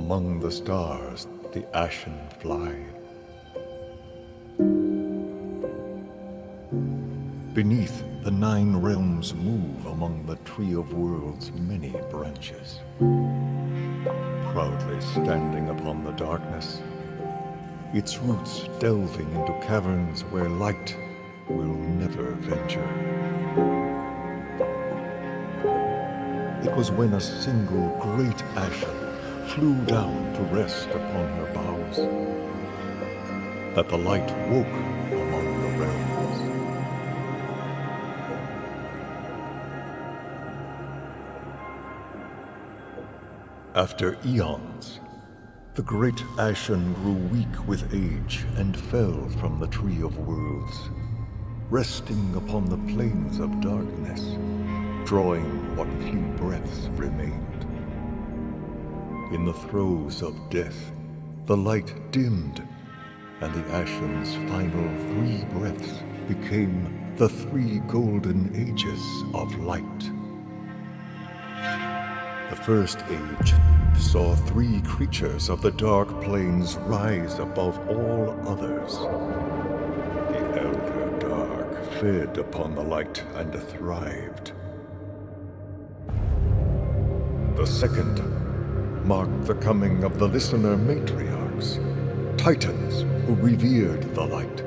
Among the stars, the Ashen fly. Beneath, the 9 realms move among the Tree of Worlds' many branches. Proudly standing upon the darkness, its roots delving into caverns where light will never venture. It was when a single great Ashen flew down to rest upon her boughs that the light woke among the realms. After eons, the great Ashen grew weak with age and fell from the Tree of Worlds, resting upon the plains of darkness, drawing what few breaths remained. In the throes of death, the light dimmed, and the Ashen's final 3 breaths became the 3 golden ages of light. The first age saw 3 creatures of the dark plains rise above all others. The Elder Dark fed upon the light and thrived. The second marked the coming of the Listener Matriarchs, Titans who revered the light.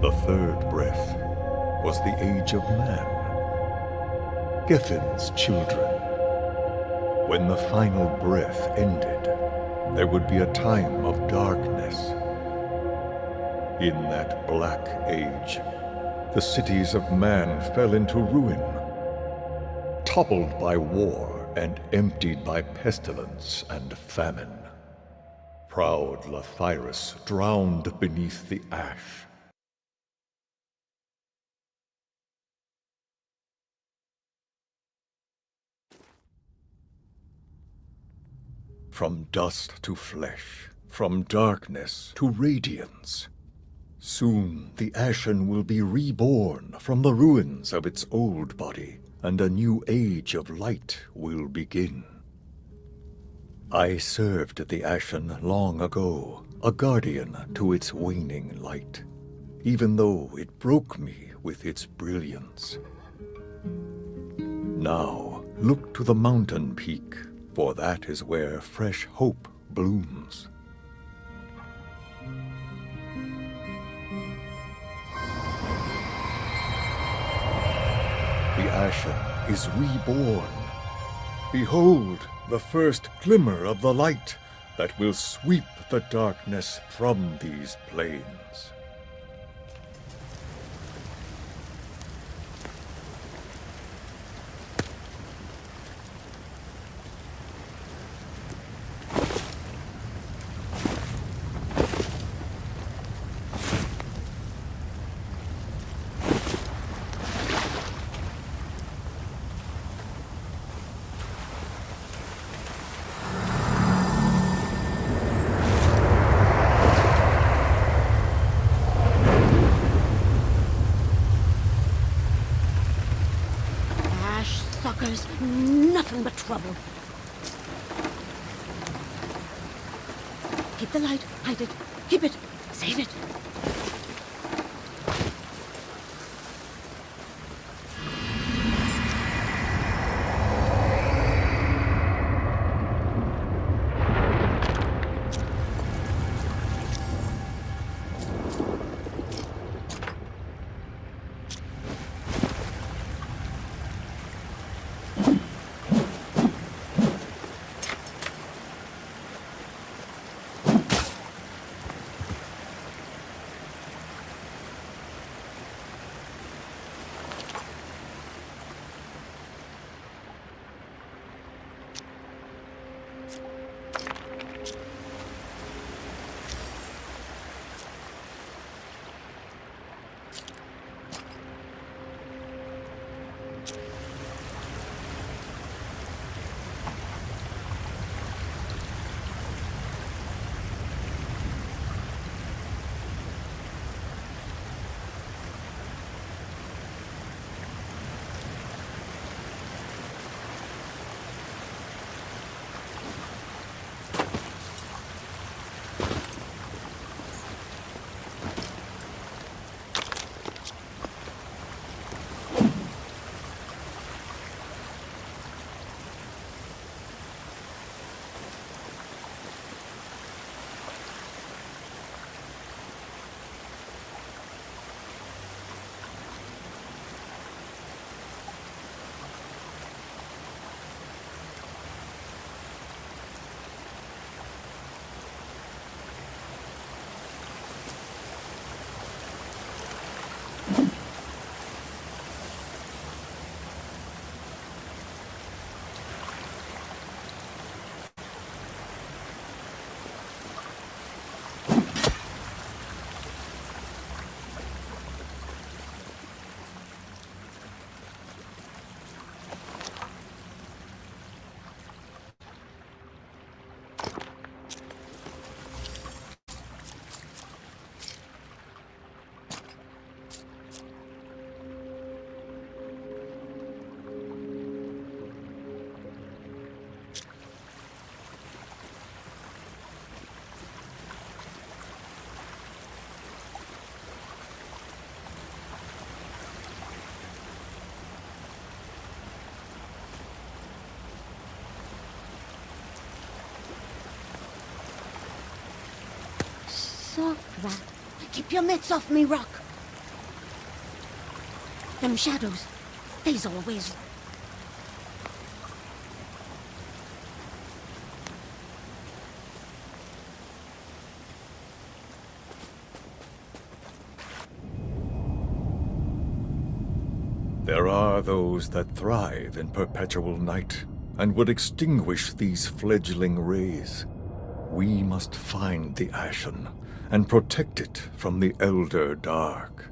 The third breath was the Age of Man, Geffin's children. When the final breath ended, there would be a time of darkness. In that black age, the cities of man fell into ruin, toppled by war and emptied by pestilence and famine. Proud Lathyrus drowned beneath the ash. From dust to flesh, from darkness to radiance. Soon the Ashen will be reborn from the ruins of its old body, and a new age of light will begin. I served the Ashen long ago, a guardian to its waning light, even though it broke me with its brilliance. Now, look to the mountain peak, for that is where fresh hope blooms. The Ashen is reborn. Behold the first glimmer of the light that will sweep the darkness from these plains. Suckers, nothing but trouble. Keep the light, hide it, keep it, save it. soft, Rat. Keep your mitts off me, Rock. Them shadows, they's always... There are those that thrive in perpetual night and would extinguish these fledgling rays. We must find the Ashen and protect it from the Elder Dark.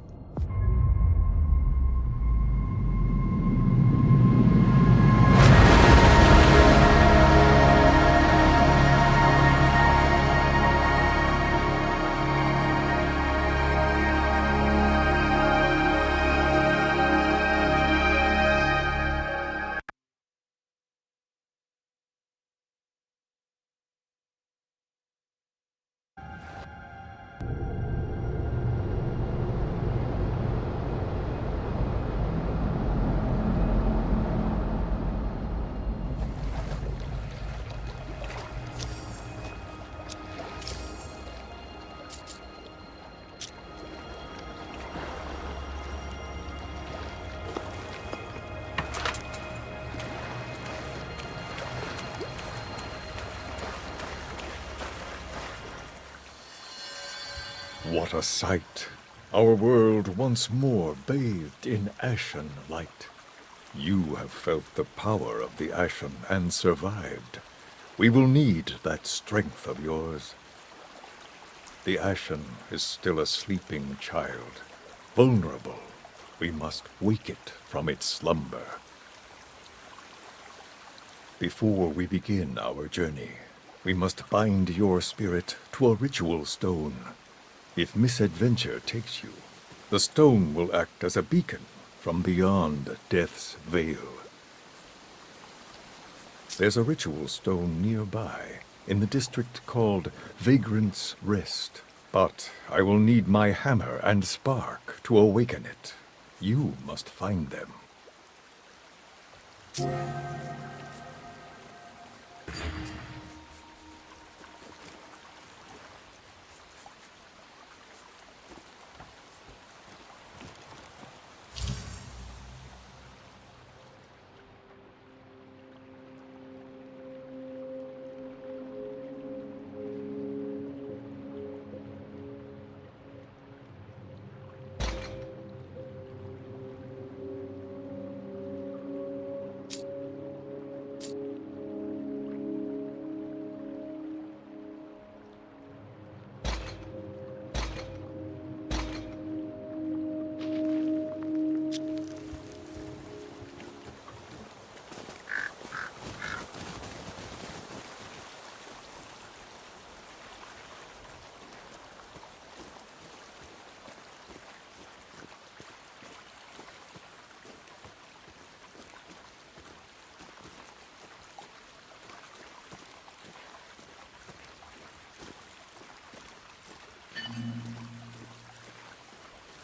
What a sight! Our world once more bathed in Ashen light. You have felt the power of the Ashen and survived. We will need that strength of yours. The Ashen is still a sleeping child, vulnerable. We must wake it from its slumber. Before we begin our journey, we must bind your spirit to a ritual stone. If misadventure takes you, the stone will act as a beacon from beyond Death's veil. There's a ritual stone nearby, in the district called Vagrant's Rest. But I will need my hammer and spark to awaken it. You must find them.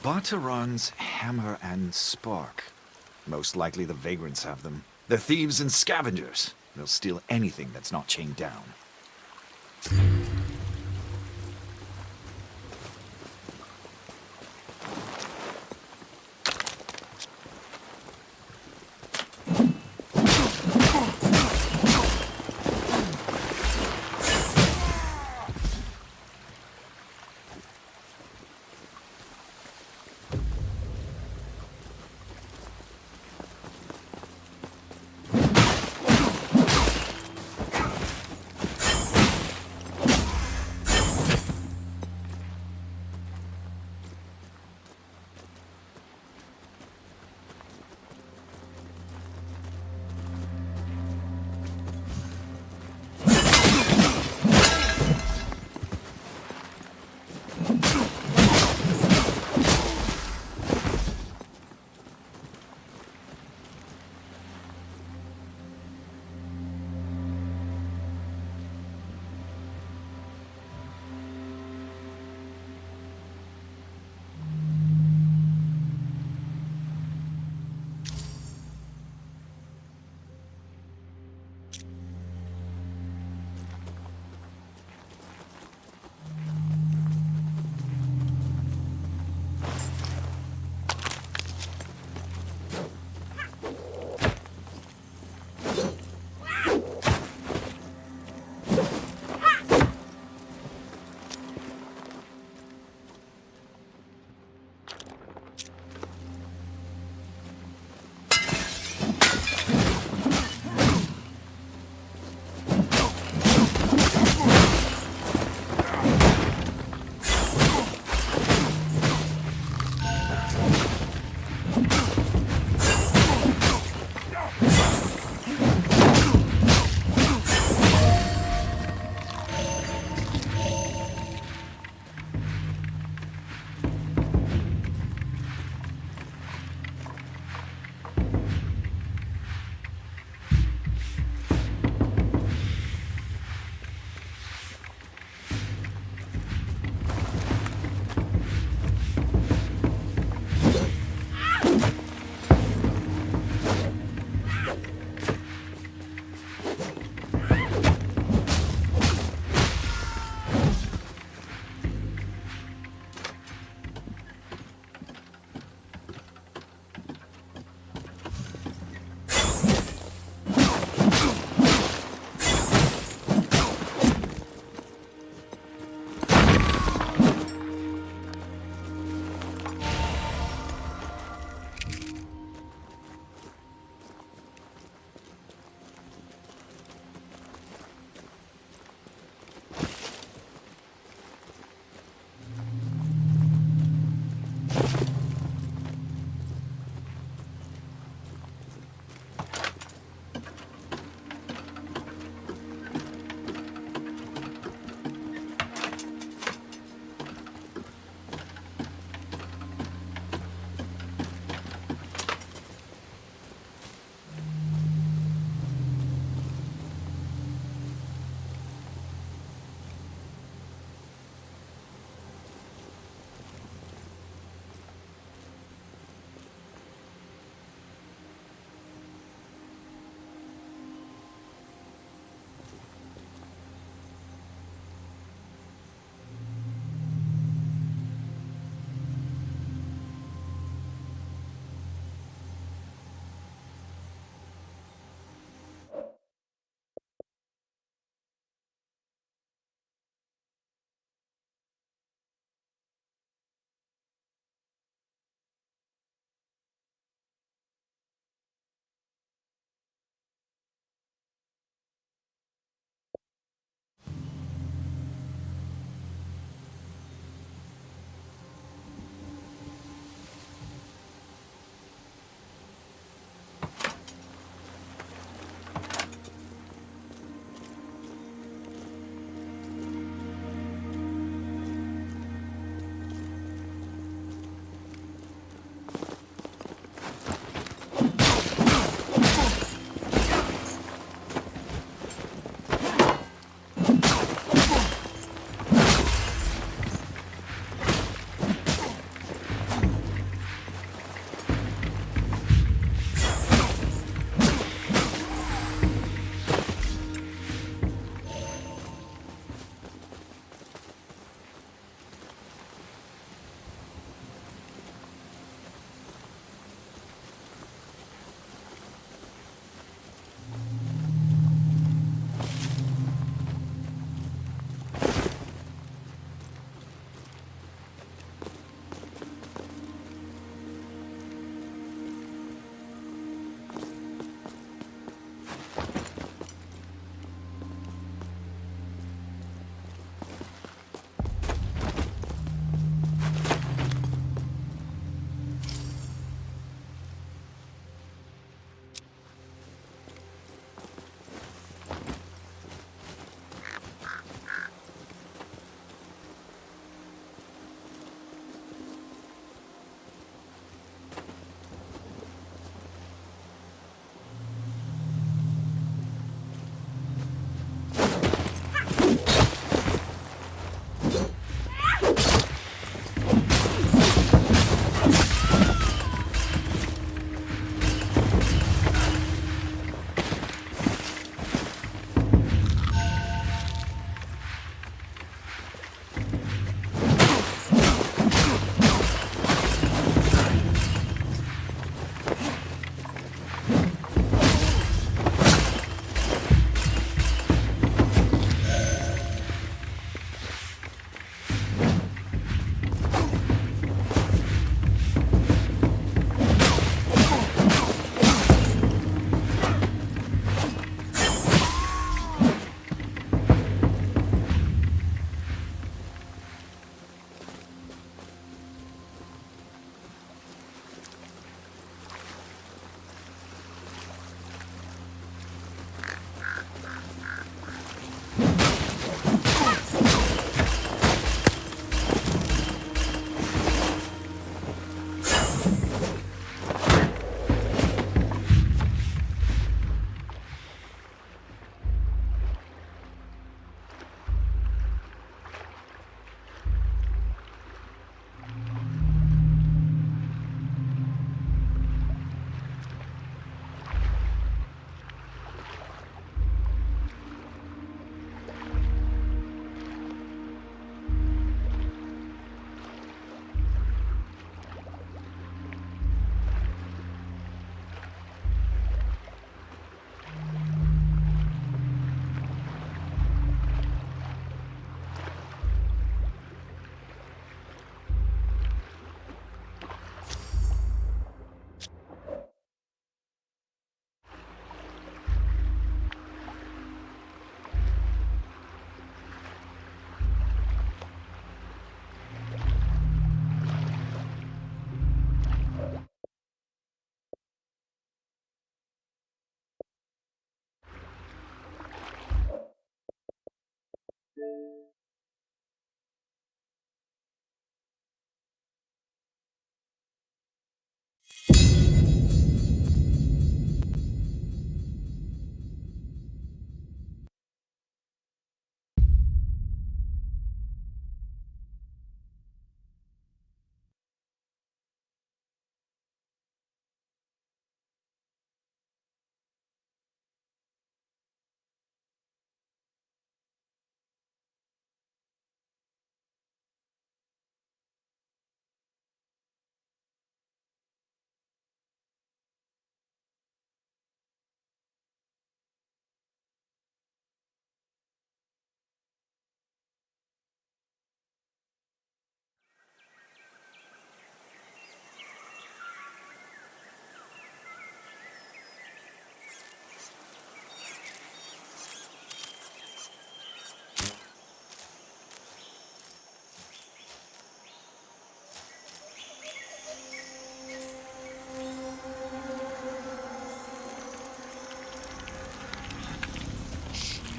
Barteron's hammer and spark. Most likely the vagrants have them. They're thieves and scavengers. They'll steal anything that's not chained down.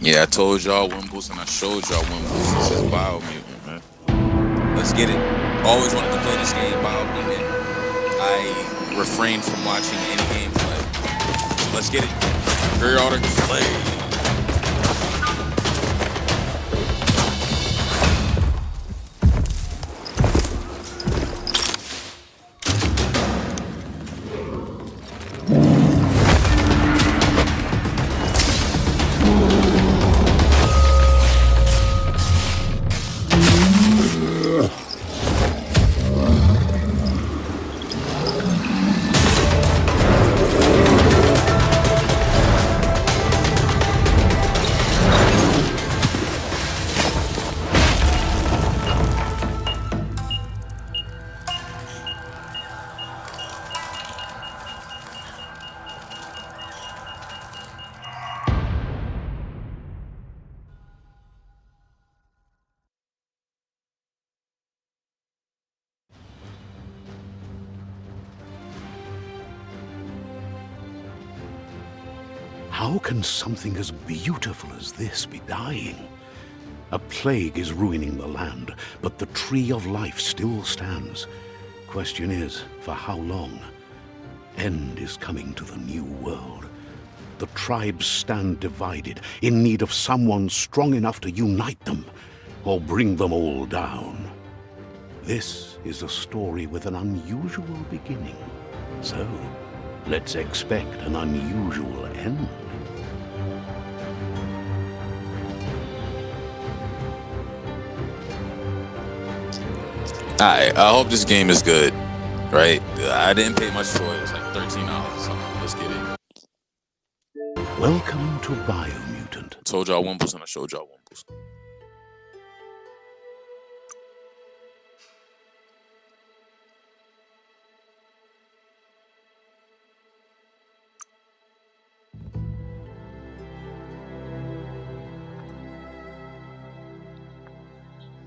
Yeah, I told y'all Wimbles and I showed y'all Wimbles. This is Biomutant, man. Let's get it. Always wanted to play this game, Biomutant. I refrained from watching any gameplay. So let's get it. Periodic play. How can something as beautiful as this be dying? A plague is ruining the land, but the tree of life still stands. Question is, for how long? End is coming to the new world. The tribes stand divided, in need of someone strong enough to unite them, or bring them all down. This is a story with an unusual beginning. So, let's expect an unusual end. I hope this game is good, right? I didn't pay much for it. It's like $13. So let's get it. Welcome to Biomutant. I told y'all Wimbles and I showed y'all Wimbles.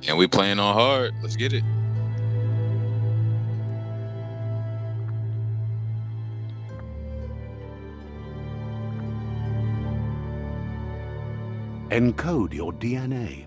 And we playing on hard. Let's get it. Encode your DNA.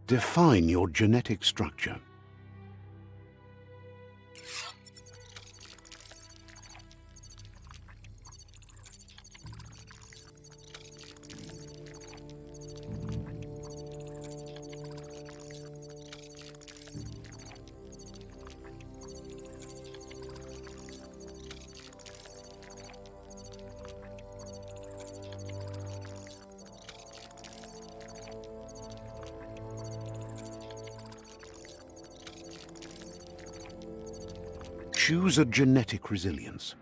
Define your genetic structure. Choose a genetic resilience.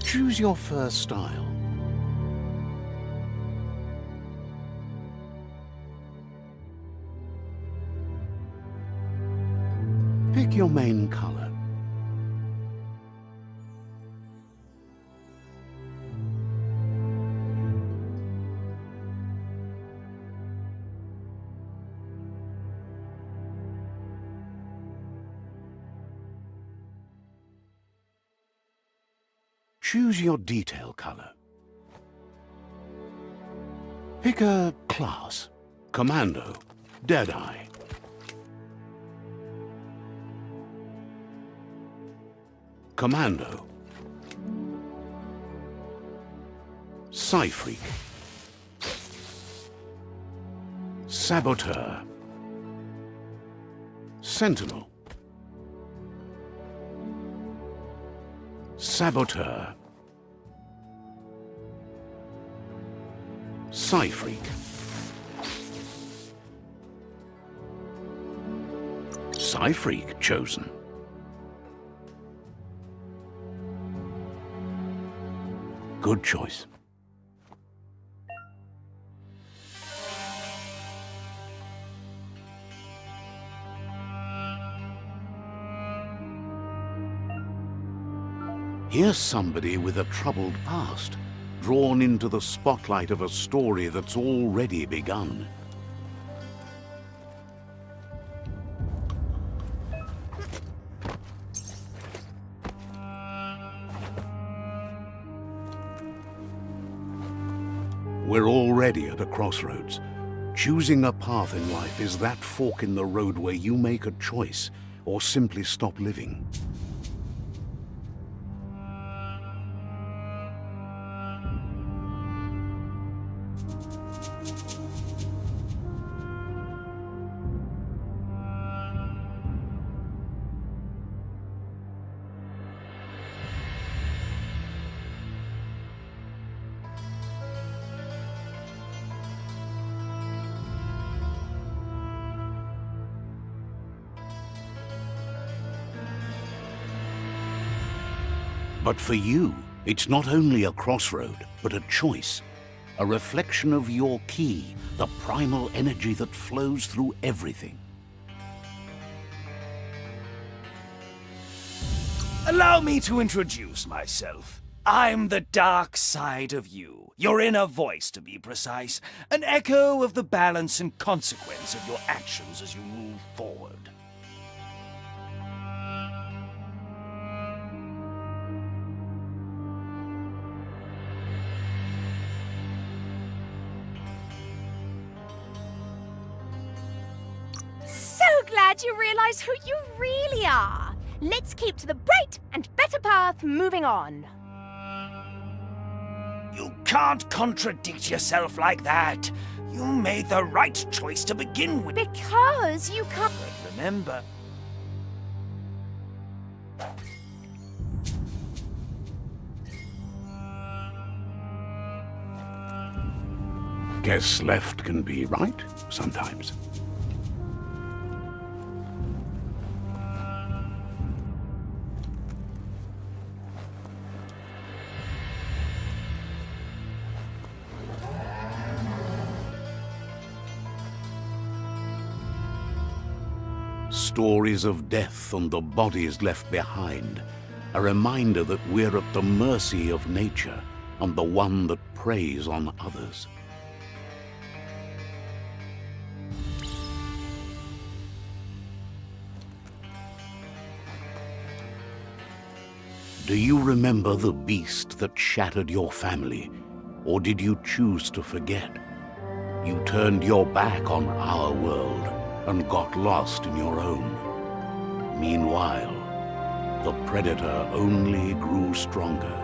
Choose your first style. Pick your main color. Choose your detail color. Pick a class. Commando, Deadeye. Commando. Psy-Freak. Saboteur. Sentinel. Saboteur. Psy-Freak. Psy-Freak chosen. Good choice. Here's somebody with a troubled past, drawn into the spotlight of a story that's already begun. We're already at a crossroads. Choosing a path in life is that fork in the road where you make a choice or simply stop living. But for you, it's not only a crossroad, but a choice. A reflection of your key, the primal energy that flows through everything. Allow me to introduce myself. I'm the dark side of you. Your inner voice, to be precise. An echo of the balance and consequence of your actions as you move forward. So glad you realize who you really are. Let's keep to the bright and better path moving on. You can't contradict yourself like that. You made the right choice to begin with. Because you can't... But remember... Guess left can be right sometimes. Stories of death and the bodies left behind. A reminder that we're at the mercy of nature and the one that preys on others. Do you remember the beast that shattered your family? Or did you choose to forget? You turned your back on our world and got lost in your own. Meanwhile, the predator only grew stronger.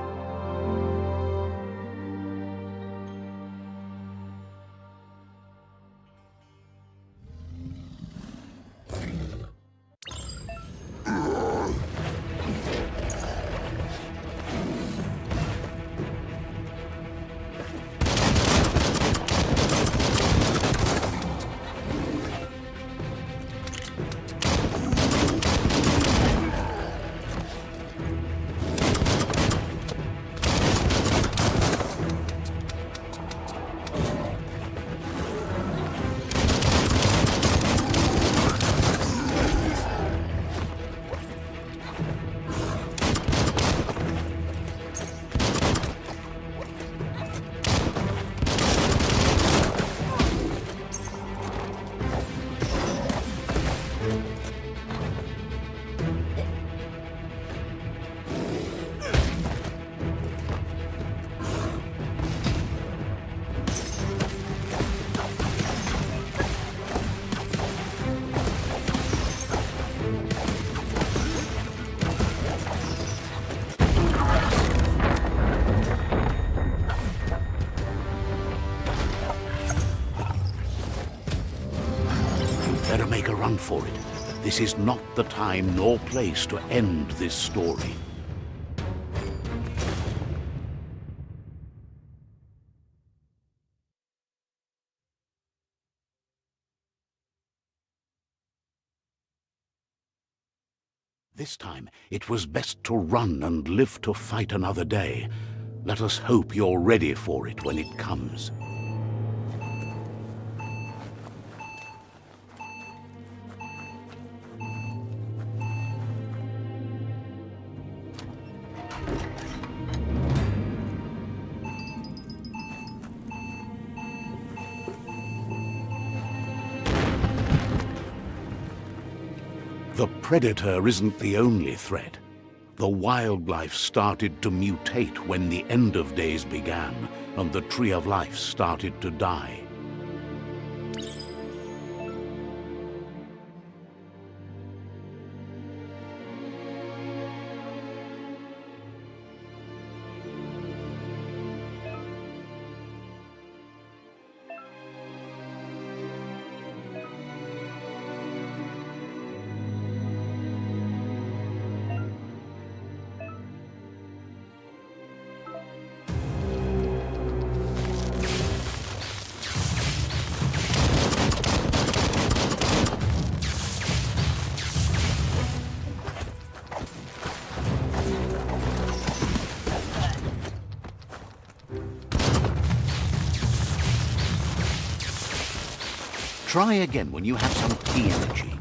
Better make a run for it. This is not the time nor place to end this story. This time, it was best to run and live to fight another day. Let us hope you're ready for it when it comes. The Predator isn't the only threat. The wildlife started to mutate when the end of days began, and the Tree of Life started to die. Try again when you have some key energy.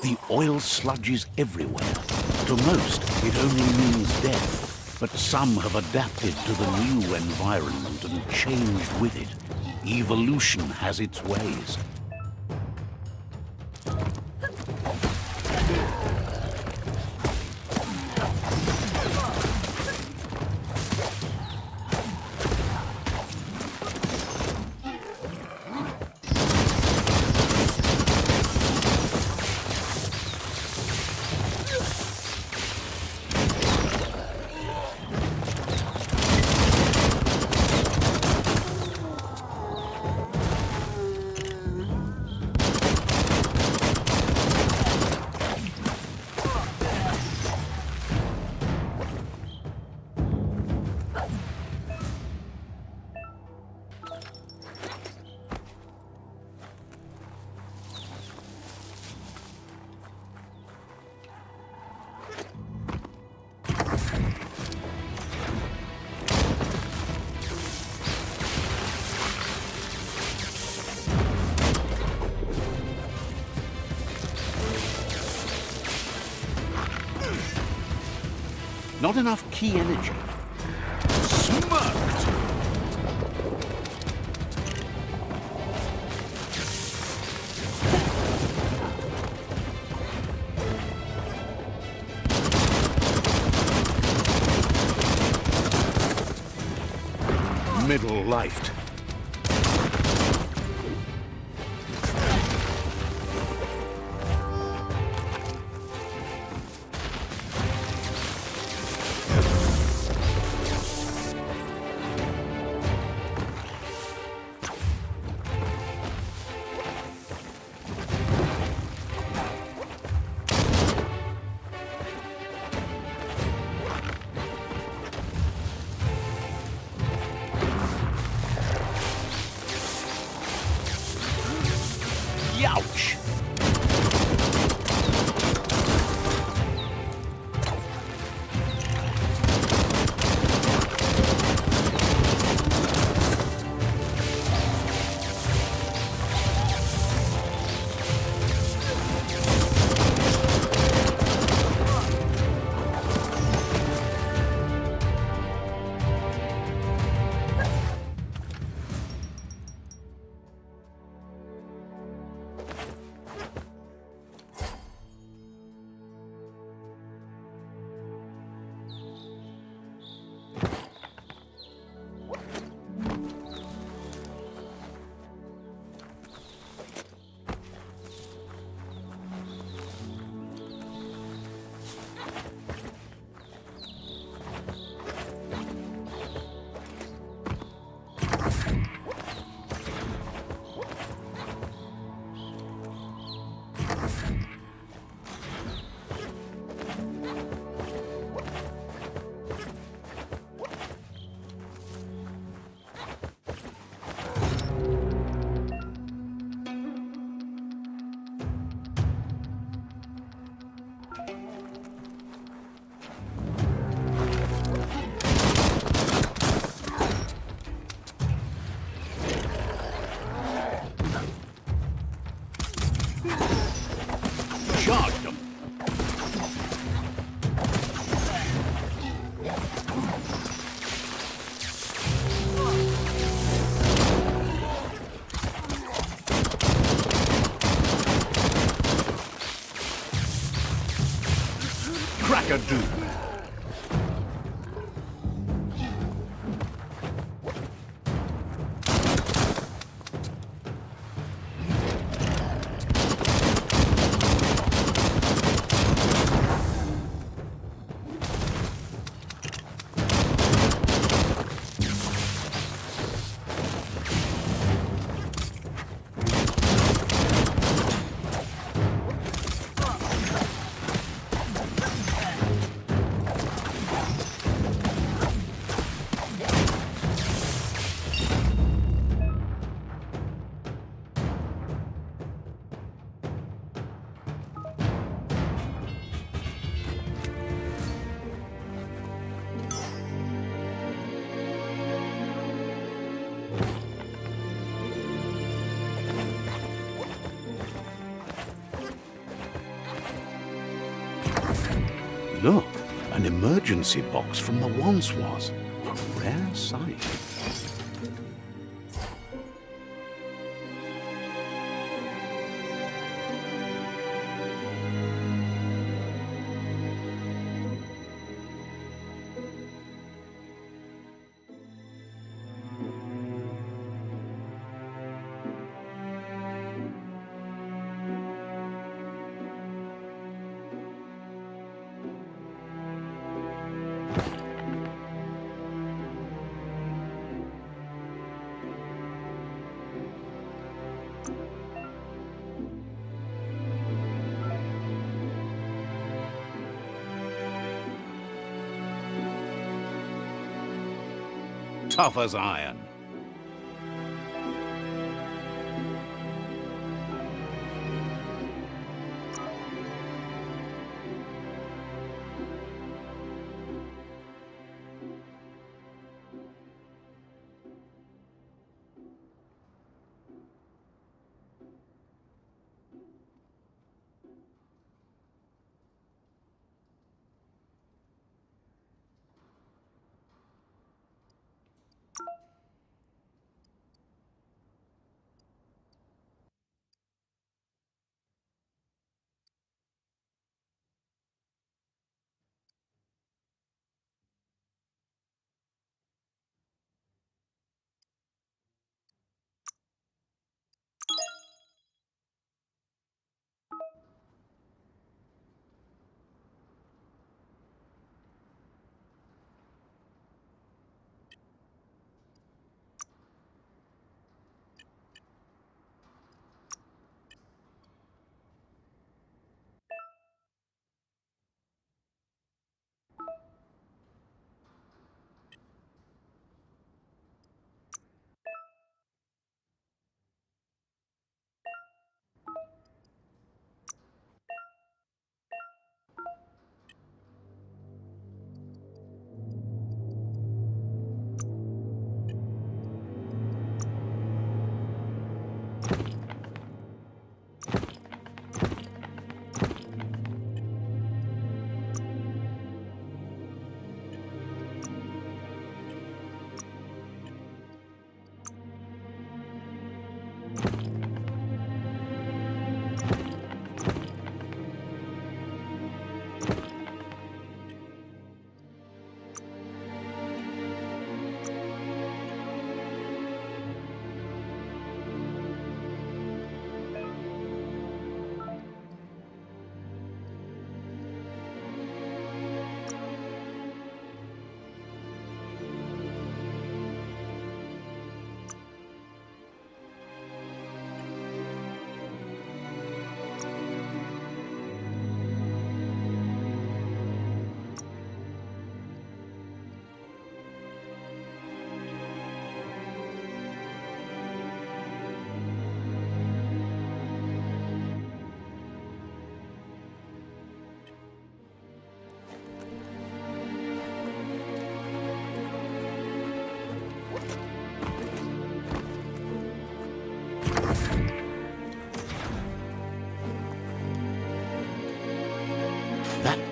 The oil sludge is everywhere. To most, it only means death. But some have adapted to the new environment and changed with it. Evolution has its ways. Not enough key energy. Smirked! Middle-lifed. Youch! Charged them. Crack-a-doo. Look, an emergency box from the once was. A rare sight. Tough as iron.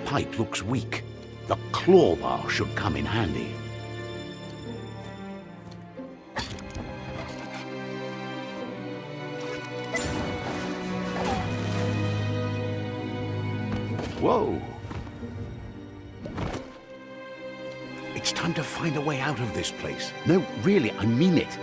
pipe looks weak. The claw bar should come in handy. Whoa! It's time to find a way out of this place. No, really, I mean it.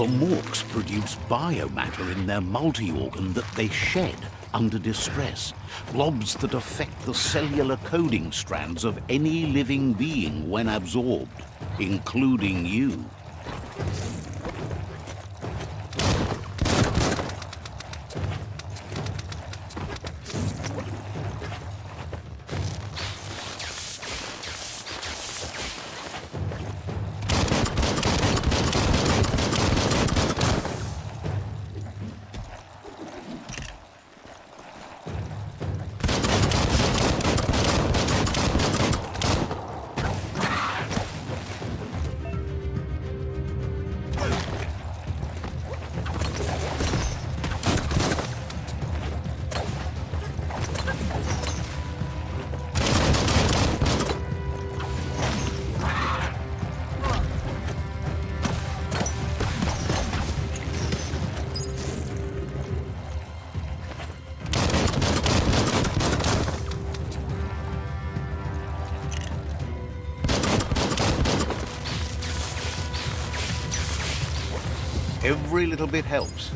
The Morks produce biomatter in their multi-organ that they shed under distress. Blobs that affect the cellular coding strands of any living being when absorbed, including you. Every little bit helps.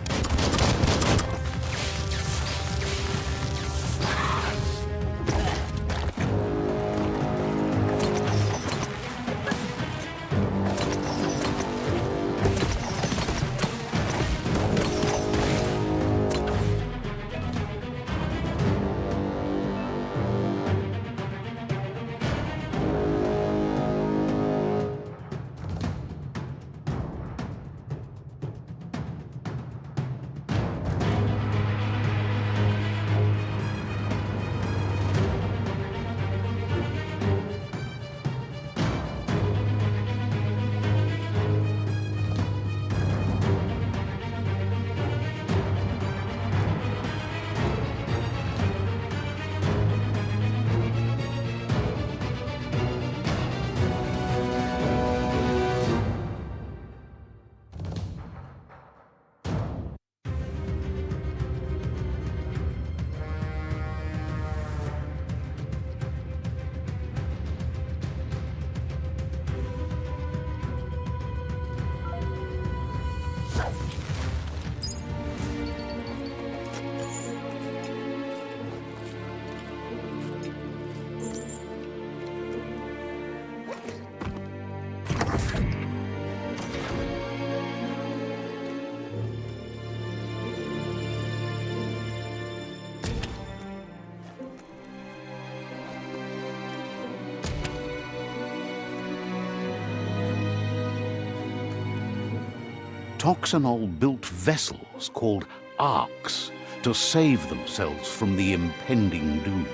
Toxanol built vessels called arks to save themselves from the impending doom.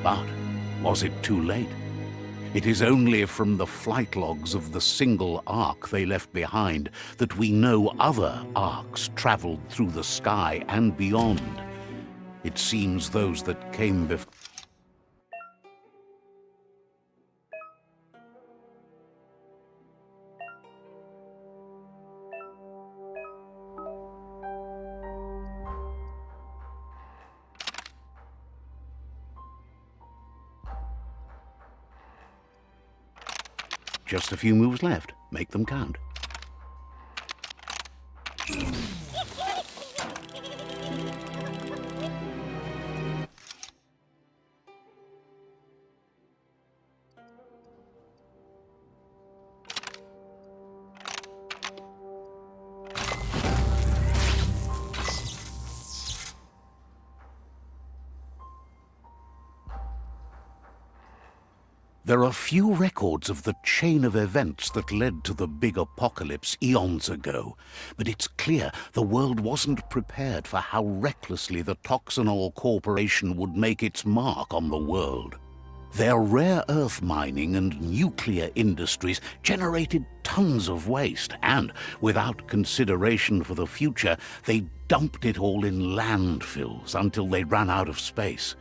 But was it too late? It is only from the flight logs of the single ark they left behind that we know other arks traveled through the sky and beyond. It seems those that came before. Just a few moves left. Make them count. There are few records of the chain of events that led to the big apocalypse eons ago, but it's clear the world wasn't prepared for how recklessly the Toxanol Corporation would make its mark on the world. Their rare earth mining and nuclear industries generated tons of waste, and, without consideration for the future, they dumped it all in landfills until they ran out of space.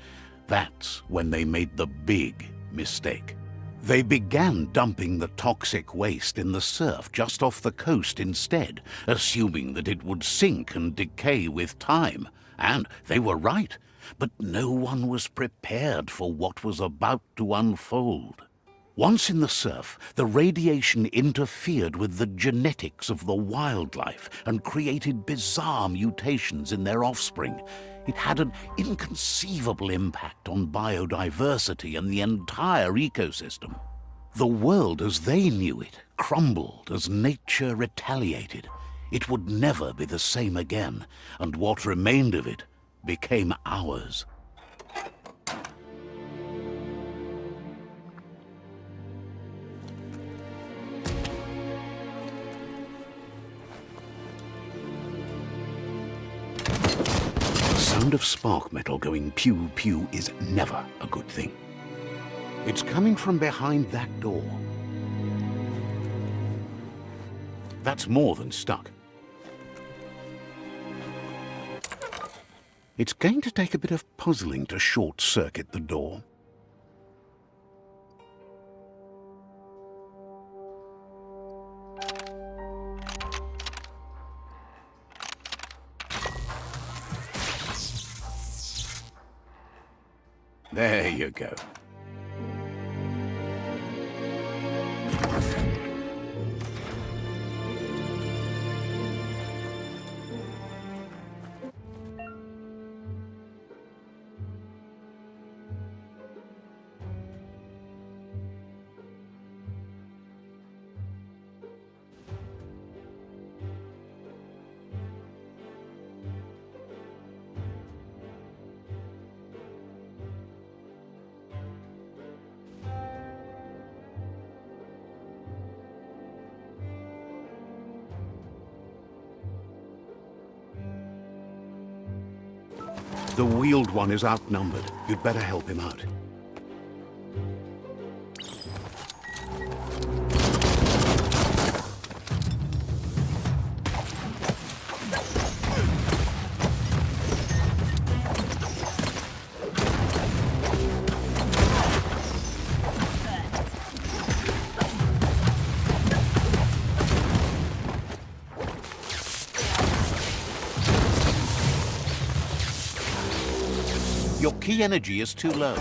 That's when they made the big mistake. They began dumping the toxic waste in the surf just off the coast instead, assuming that it would sink and decay with time. And they were right, but no one was prepared for what was about to unfold. Once in the surf, the radiation interfered with the genetics of the wildlife and created bizarre mutations in their offspring. It had an inconceivable impact on biodiversity and the entire ecosystem. The world as they knew it crumbled as nature retaliated. It would never be the same again, and what remained of it became ours. The sound of spark metal going pew-pew is never a good thing. It's coming from behind that door. That's more than stuck. It's going to take a bit of puzzling to short-circuit the door. There you go. The wheeled one is outnumbered. You'd better help him out. Your key energy is too low.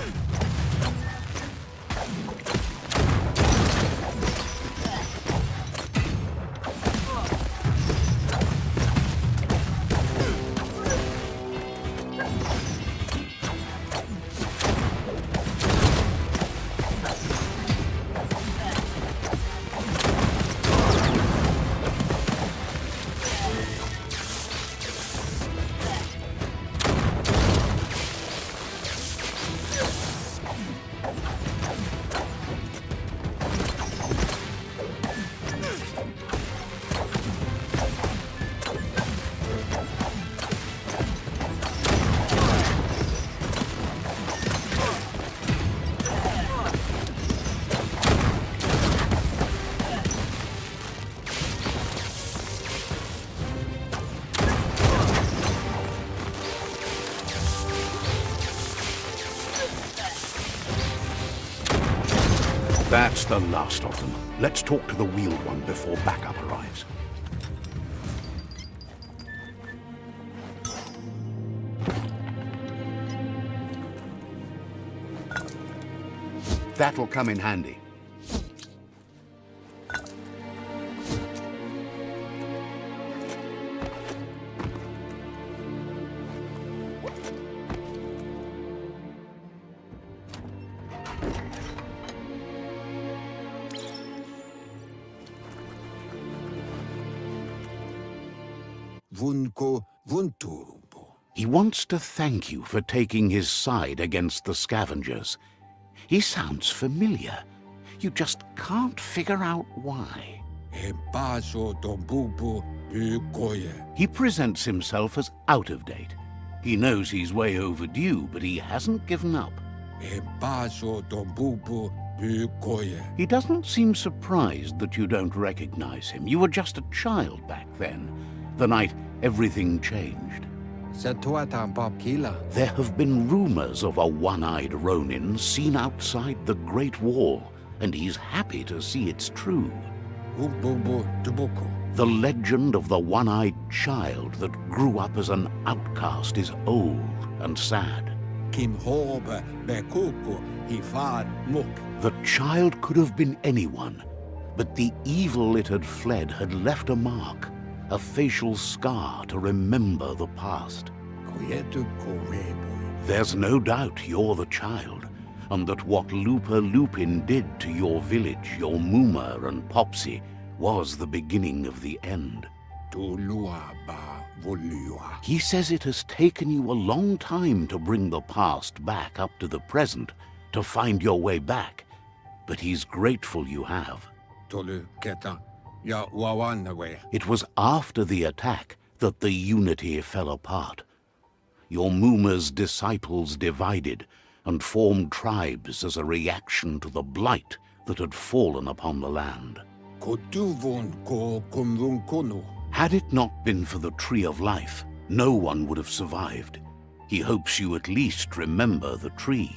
That's the last of them. Let's talk to the wheeled one before backup arrives. That'll come in handy. He wants to thank you for taking his side against the scavengers. He sounds familiar. You just can't figure out why. He presents himself as out of date. He knows he's way overdue, but he hasn't given up. He doesn't seem surprised that you don't recognize him. You were just a child back then, the night everything changed. There have been rumors of a one-eyed Ronin seen outside the Great Wall, and he's happy to see it's true. The legend of the one-eyed child that grew up as an outcast is old and sad. The child could have been anyone, but the evil it had fled had left a mark, a facial scar to remember the past. There's no doubt you're the child, and that what Lupa Lupin did to your village, your Muma and Popsy, was the beginning of the end. He says it has taken you a long time to bring the past back up to the present, to find your way back, but he's grateful you have. It was after the attack that the unity fell apart. Your Muma's disciples divided and formed tribes as a reaction to the blight that had fallen upon the land. Had it not been for the Tree of Life, no one would have survived. He hopes you at least remember the tree.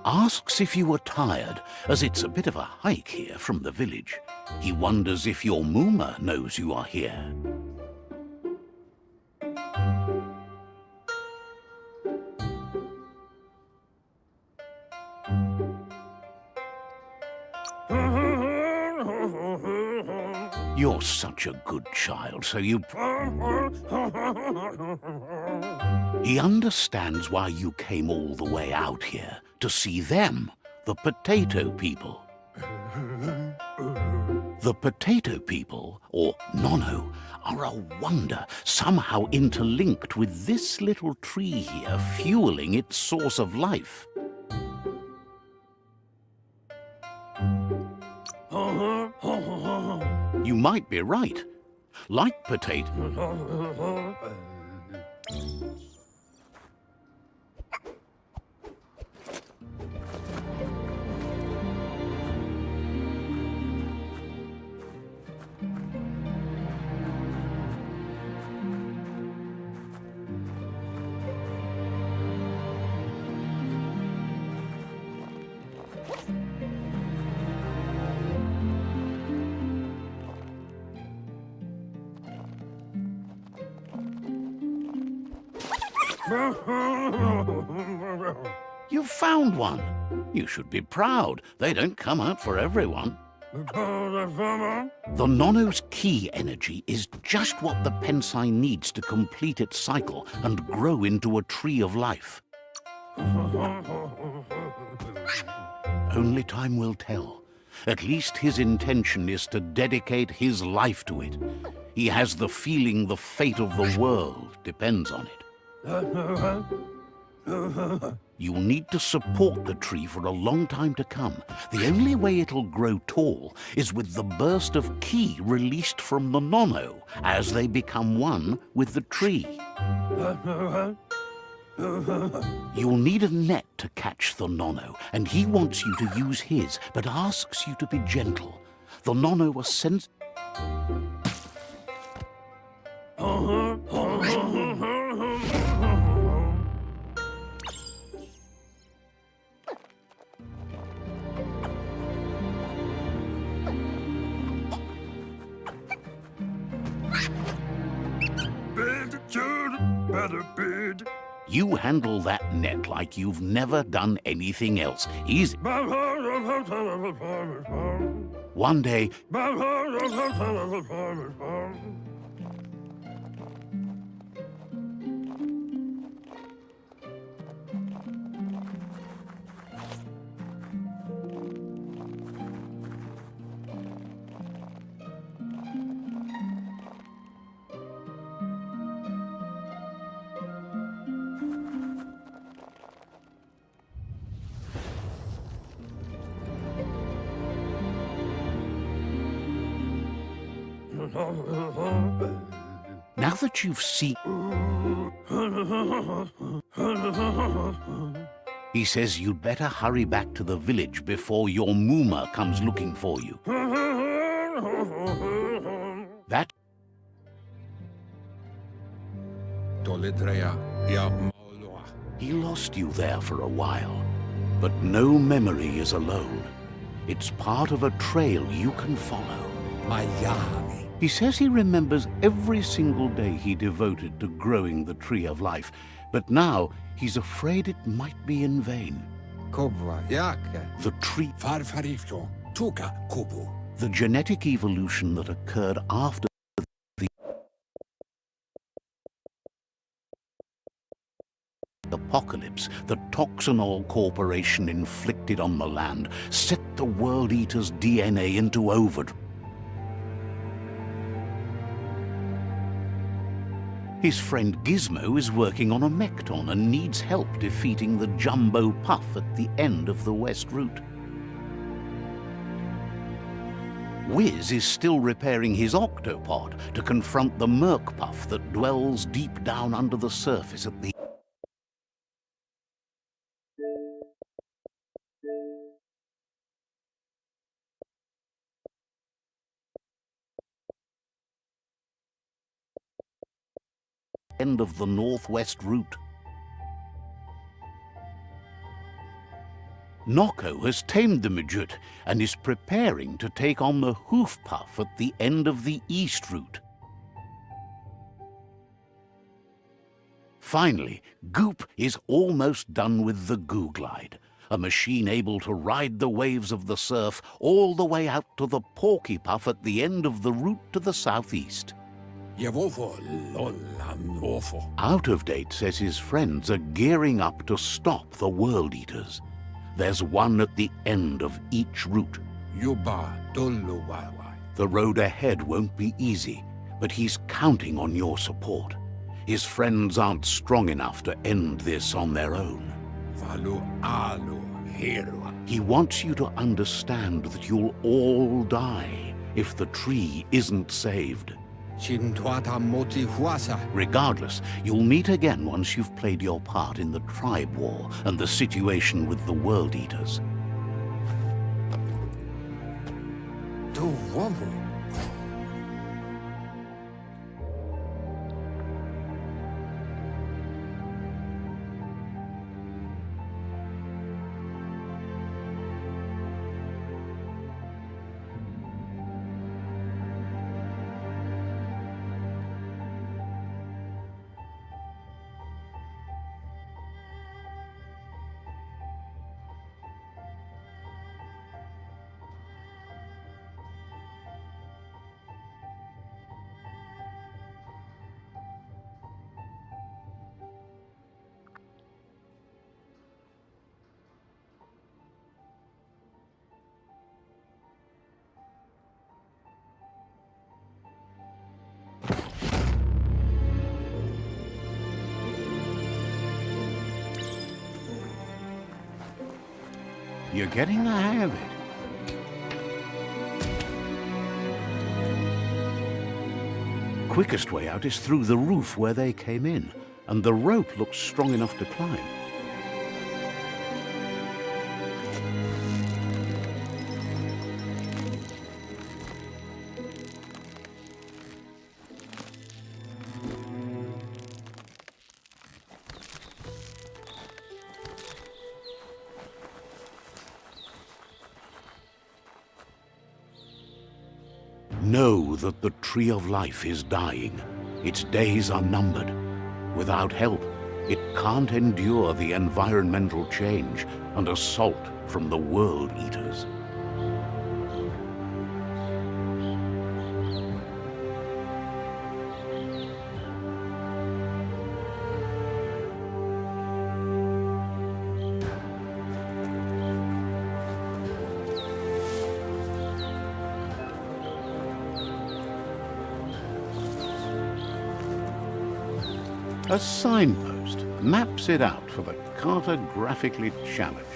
Asks if you were tired, as it's a bit of a hike here from the village. He wonders if your Muma knows you are here. You're such a good child, so you... He understands why you came all the way out here, to see them, the potato people. The potato people, or Nono, are a wonder, somehow interlinked with this little tree here, fueling its source of life. You might be right. Like potato... You've found one. You should be proud. They don't come out for everyone. The Nono's key energy is just what the Pensai needs to complete its cycle and grow into a tree of life. Only time will tell. At least his intention is to dedicate his life to it. He has the feeling the fate of the world depends on it. You'll need to support the tree for a long time to come. The only way it'll grow tall is with the burst of ki released from the Nono as they become one with the tree. You'll need a net to catch the Nono, and he wants you to use his, but asks you to be gentle. The Nono are You handle that net like you've never done anything else. Easy. One day... Now that you've seen... He says you'd better hurry back to the village before your Muma comes looking for you. That... He lost you there for a while, but no memory is alone. It's part of a trail you can follow. He says he remembers every single day he devoted to growing the Tree of Life, but now he's afraid it might be in vain. The tree... The genetic evolution that occurred after the apocalypse the Toxanol Corporation inflicted on the land set the World Eater's DNA into overdrive. His friend Gizmo is working on a Mekton and needs help defeating the Jumbo Puff at the end of the West Route. Wiz is still repairing his octopod to confront the Merc Puff that dwells deep down under the surface at the end of the Northwest Route. Noko has tamed the Midget and is preparing to take on the Hoof Puff at the end of the East Route. Finally, Goop is almost done with the Goo Glide, a machine able to ride the waves of the surf all the way out to the Porky Puff at the end of the route to the southeast. Out of Date says his friends are gearing up to stop the World Eaters. There's one at the end of each route. The road ahead won't be easy, but he's counting on your support. His friends aren't strong enough to end this on their own. He wants you to understand that you'll all die if the tree isn't saved. Regardless, you'll meet again once you've played your part in the tribe war and the situation with the World Eaters. You're getting the hang of it. Quickest way out is through the roof where they came in, and the rope looks strong enough to climb. Know that the Tree of Life is dying. Its days are numbered. Without help, it can't endure the environmental change and assault from the World Eaters. A signpost maps it out for the cartographically challenged.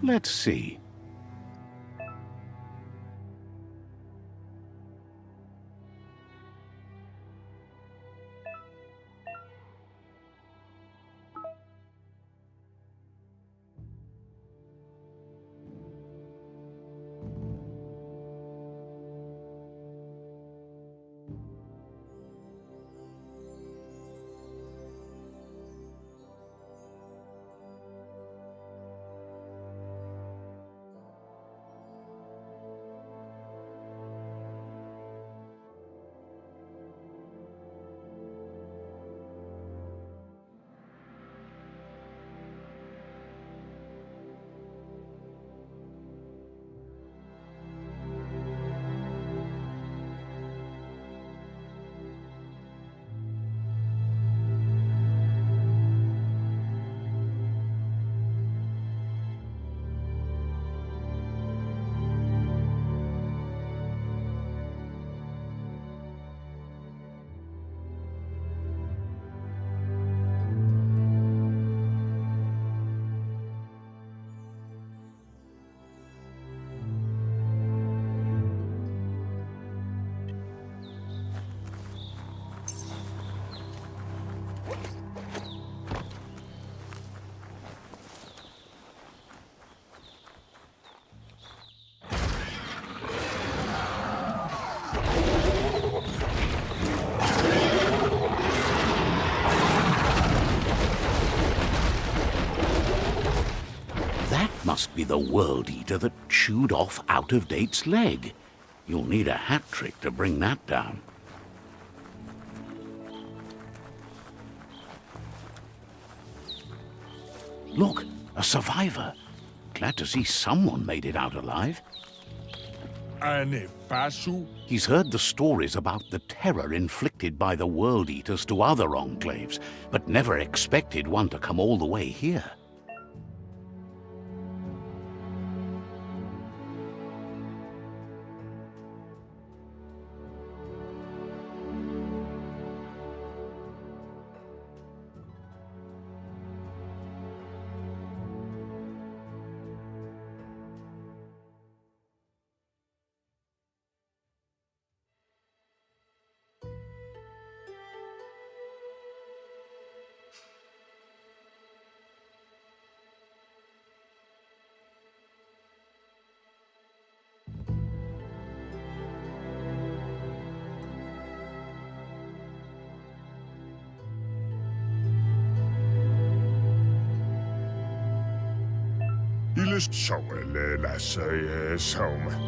Let's see. Must be the World Eater that chewed off Out-of-Date's leg. You'll need a hat trick to bring that down. Look, a survivor. Glad to see someone made it out alive. He's heard the stories about the terror inflicted by the World Eaters to other enclaves, but never expected one to come all the way here.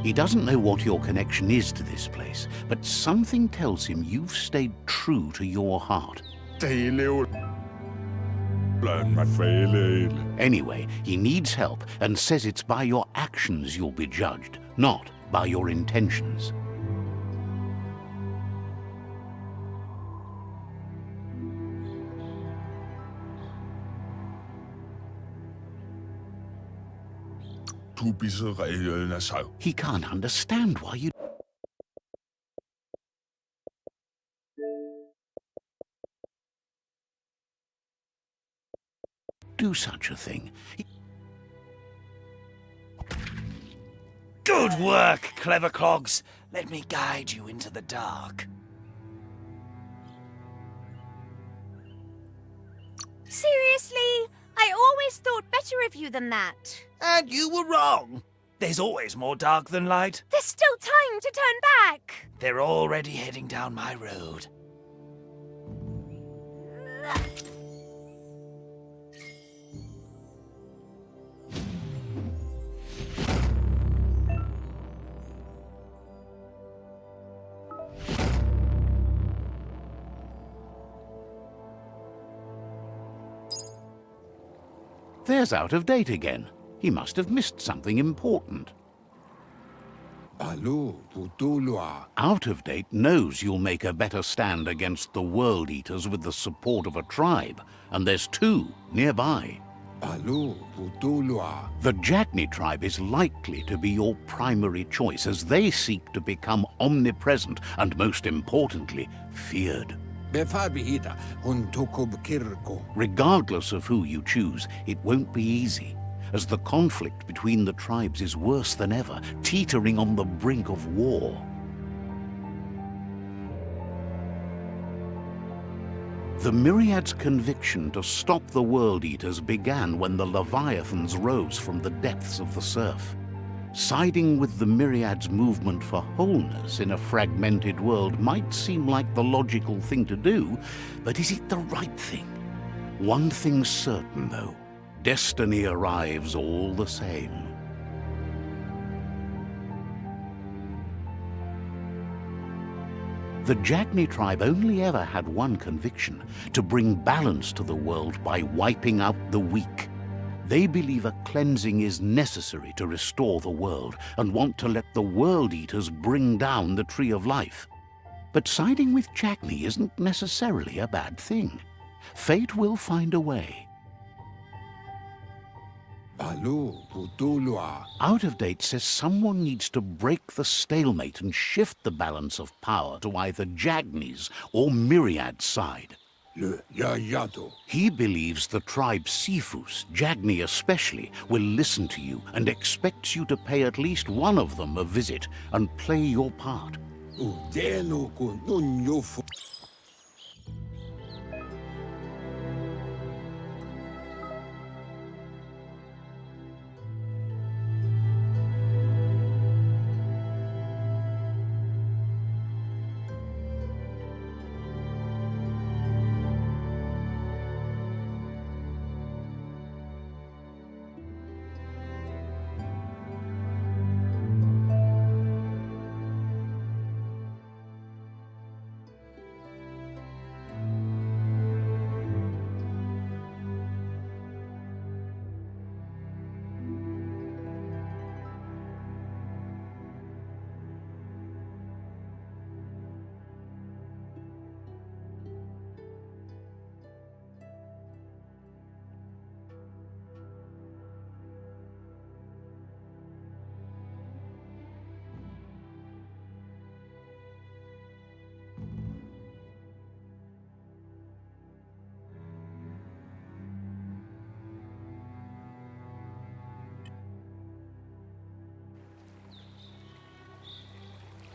He doesn't know what your connection is to this place, but something tells him you've stayed true to your heart. Anyway, he needs help and says it's by your actions you'll be judged, not by your intentions. He can't understand why you do such a thing. Good work, clever clogs. Let me guide you into the dark. Seriously? I always thought better of you than that. And you were wrong. There's always more dark than light. There's still time to turn back. They're already heading down my road. There's Out of Date again. He must have missed something important. Out of Date knows you'll make a better stand against the World Eaters with the support of a tribe, and there's 2 nearby. The Jagni tribe is likely to be your primary choice as they seek to become omnipresent and, most importantly, feared. Regardless of who you choose, it won't be easy, as the conflict between the tribes is worse than ever, teetering on the brink of war. The Myriad's conviction to stop the World Eaters began when the Leviathans rose from the depths of the surf. Siding with the Myriad's movement for wholeness in a fragmented world might seem like the logical thing to do, but is it the right thing? One thing's certain, though. Destiny arrives all the same. The Jagni tribe only ever had one conviction: to bring balance to the world by wiping out the weak. They believe a cleansing is necessary to restore the world and want to let the World Eaters bring down the Tree of Life. But siding with Jagni isn't necessarily a bad thing. Fate will find a way. Out of Date says someone needs to break the stalemate and shift the balance of power to either Jagni's or Myriad's side. He believes the tribe Sifus, Jagni especially, will listen to you and expects you to pay at least one of them a visit and play your part.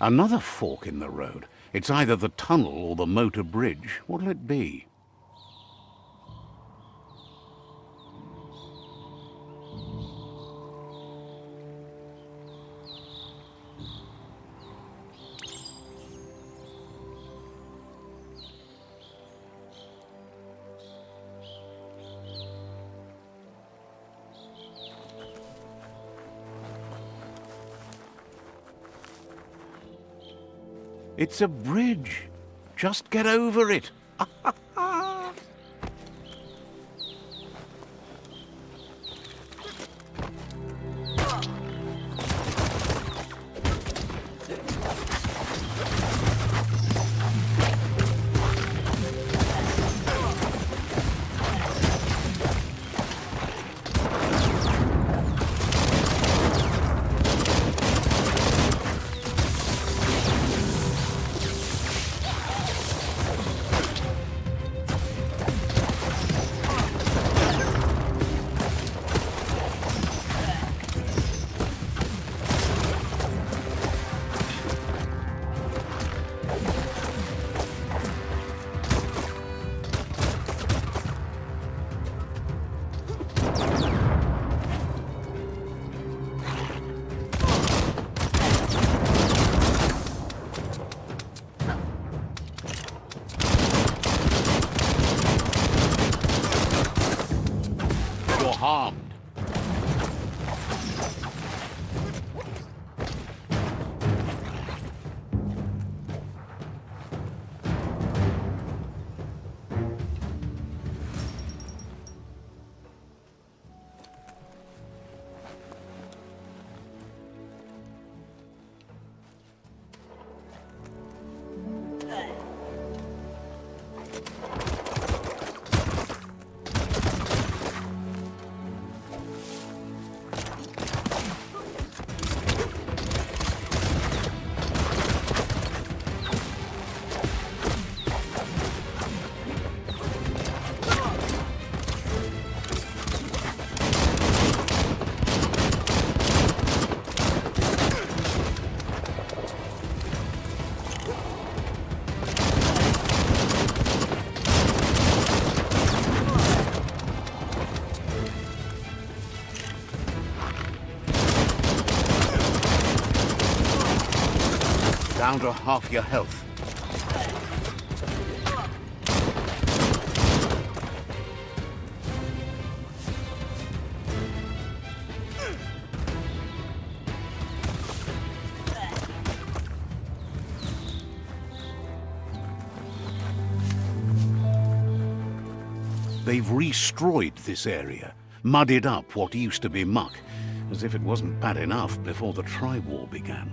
Another fork in the road. It's either the tunnel or the motor bridge. What'll it be? It's a bridge. Just get over it. Down to half your health. They've destroyed this area, muddied up what used to be muck, as if it wasn't bad enough before the tribe war began.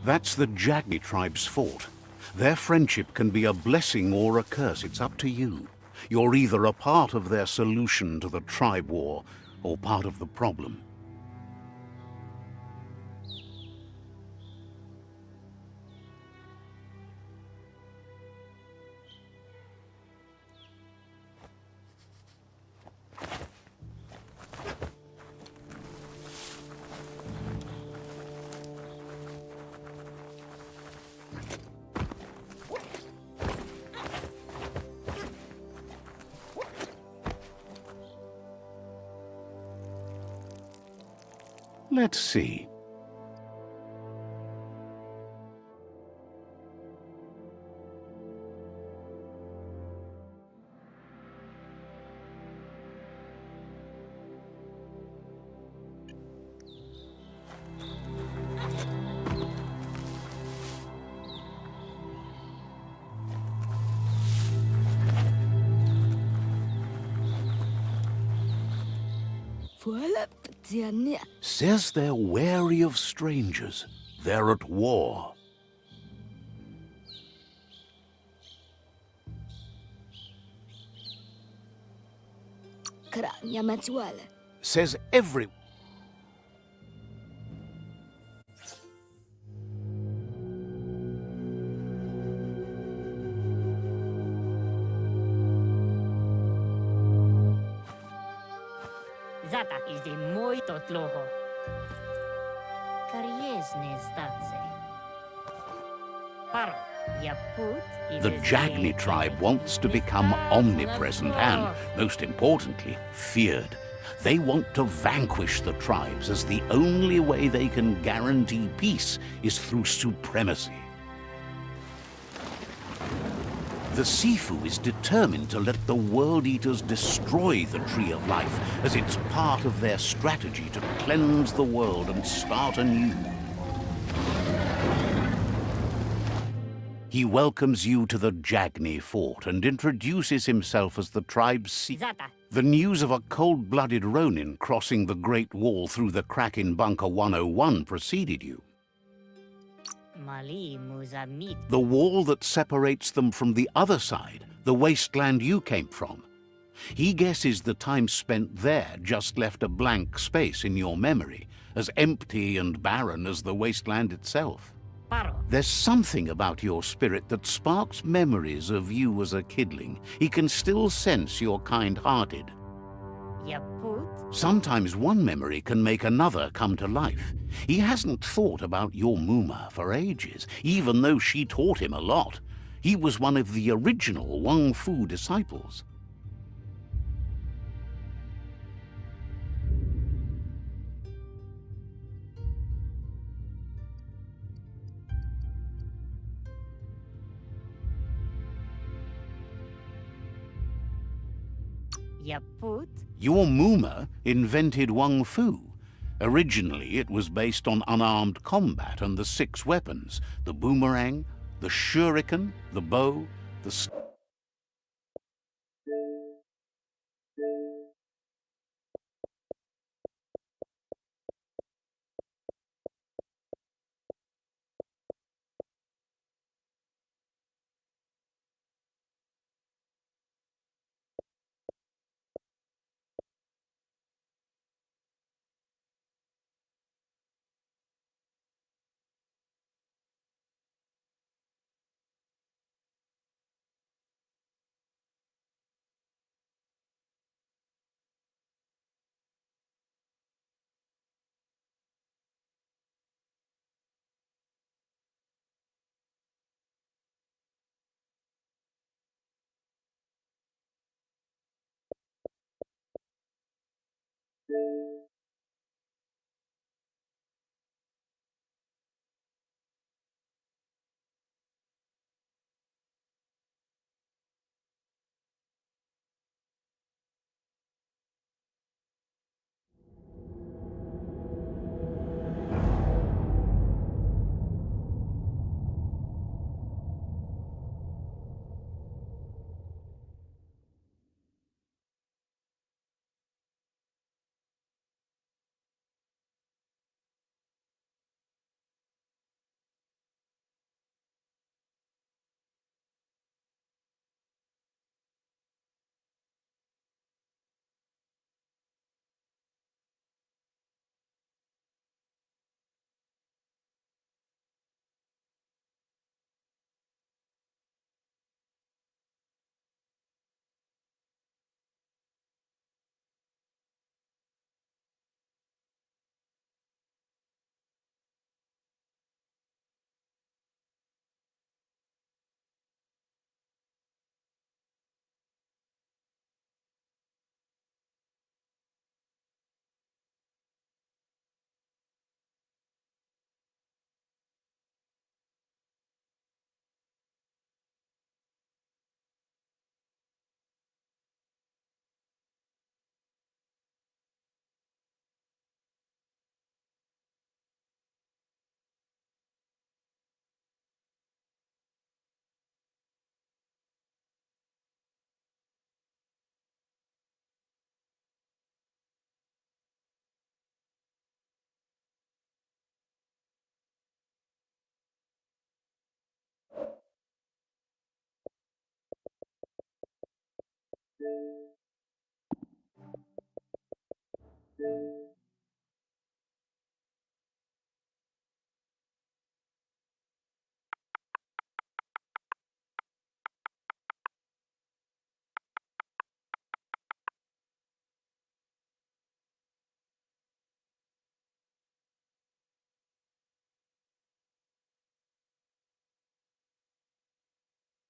That's the Jagni tribe's fort. Their friendship can be a blessing or a curse. It's up to you. You're either a part of their solution to the tribe war or part of the problem. Let's see. Says they're wary of strangers. They're at war. Says every... Zata is de muito tloho. Kariesne statse. Paro, ya put... The Jagni tribe wants to become omnipresent and, most importantly, feared. They want to vanquish the tribes, as the only way they can guarantee peace is through supremacy. The Sifu is determined to let the World Eaters destroy the Tree of Life, as it's part of their strategy to cleanse the world and start anew. He welcomes you to the Jagni fort and introduces himself as the tribe's Sifu. The news of a cold-blooded Ronin crossing the Great Wall through the crack in Bunker 101 preceded you. The wall that separates them from the other side, the wasteland you came from. He guesses the time spent there just left a blank space in your memory, as empty and barren as the wasteland itself. There's something about your spirit that sparks memories of you as a kidling. He can still sense you're kind-hearted. Sometimes one memory can make another come to life. He hasn't thought about your Muma for ages, even though she taught him a lot. He was one of the original Wang Fu disciples. Your Muma invented Wang Fu. Originally, it was based on unarmed combat and the 6 weapons: the boomerang, the shuriken, the bow, the...